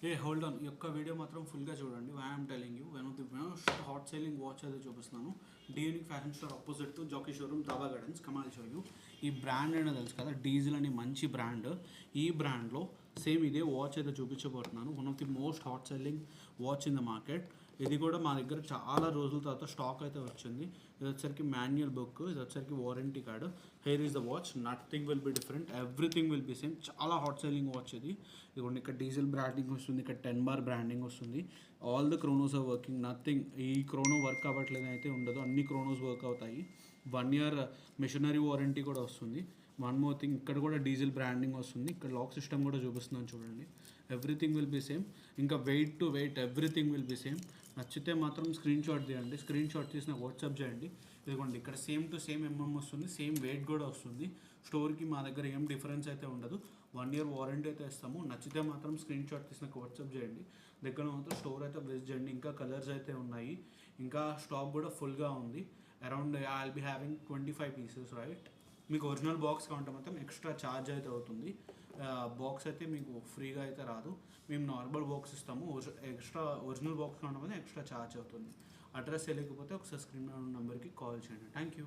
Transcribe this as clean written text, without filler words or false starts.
A hold on, ఈ యొక్క video మాత్రం ఫుల్గా చూడండి. I'm telling you one of the most hot selling watch అయితే చూపిస్తున్నాను. The unique fashion store opposite to Jockey showroom Daba Gardens, కమాల్ షో యూ. ఈ బ్రాండ్ అనేది తెలుసు కదా, డీజిల్ అని మంచి బ్రాండ్. ఈ బ్రాండ్లో సేమ్ ఇదే వాచ్ అయితే చూపించబోతున్నాను. One of the most hot selling watch in the market. ఇది కూడా మా దగ్గర చాలా రోజుల తర్వాత స్టాక్ అయితే వచ్చింది. ఇది వచ్చరికి మాన్యువల్ బుక్, ఇది వచ్చరికి warranty card. Here is the watch, nothing will be different, everything will be same. చాలా హాట్ సెల్లింగ్ వాచ్ ఇది. ఇదిగోండి, ఇక్కడ డీజిల్ బ్రాండింగ్ వస్తుంది, ఇక్కడ 10 బార్ బ్రాండింగ్ వస్తుంది. All the chronos are working, nothing ఈ క్రోనో వర్క్ అవ్వట్లేదు అయితే ఉండదు, అన్ని క్రోనోస్ వర్క్ అవుతాయి. 1 year మిషనరీ వారంటీ కూడా వస్తుంది. వన్ మోర్ థింగ్, ఇక్కడ కూడా డీజిల్ బ్రాండింగ్ వస్తుంది. ఇక్కడ లాక్ సిస్టమ్ కూడా చూపిస్తున్నాను చూడండి. Everything will be same. ఇంకా weight to weight everything will be same. నచ్చితే మాత్రం స్క్రీన్ షాట్ తీయండి. స్క్రీన్ షాట్ తీసి నాకు వాట్సాప్ చేయండి. ఇదిగోండి, ఇక్కడ సేమ్ టు సేమ్ వస్తుంది, సేమ్ వెయిట్ కూడా వస్తుంది. స్టోర్కి మా దగ్గర ఏం డిఫరెన్స్ అయితే ఉండదు. 1 year వారంటీ అయితే ఇస్తాము. నచ్చితే మాత్రం స్క్రీన్ షాట్ తీసి నాకు వాట్సాప్ చేయండి. దగ్గర మాత్రం స్టోర్ అయితే విజిట్ చేయండి. ఇంకా కలర్స్ అయితే ఉన్నాయి, ఇంకా స్టాక్ కూడా ఫుల్గా ఉంది. Around I will be having 25 pieces, right. మీకు ఒరిజినల్ బాక్స్ కావాలంటే మాత్రం ఎక్స్ట్రా ఛార్జ్ అయితే అవుతుంది. బాక్స్ అయితే మీకు ఫ్రీగా అయితే రాదు, మేము నార్మల్ బాక్స్ ఇస్తాము. ఎక్స్ట్రా ఒరిజినల్ బాక్స్ కావాలంటే ఎక్స్ట్రా ఛార్జ్ అవుతుంది. అడ్రస్ తెలియకపోతే ఒకసారి స్క్రీన్ మీద ఉన్న నెంబర్కి కాల్ చేయండి. Thank you.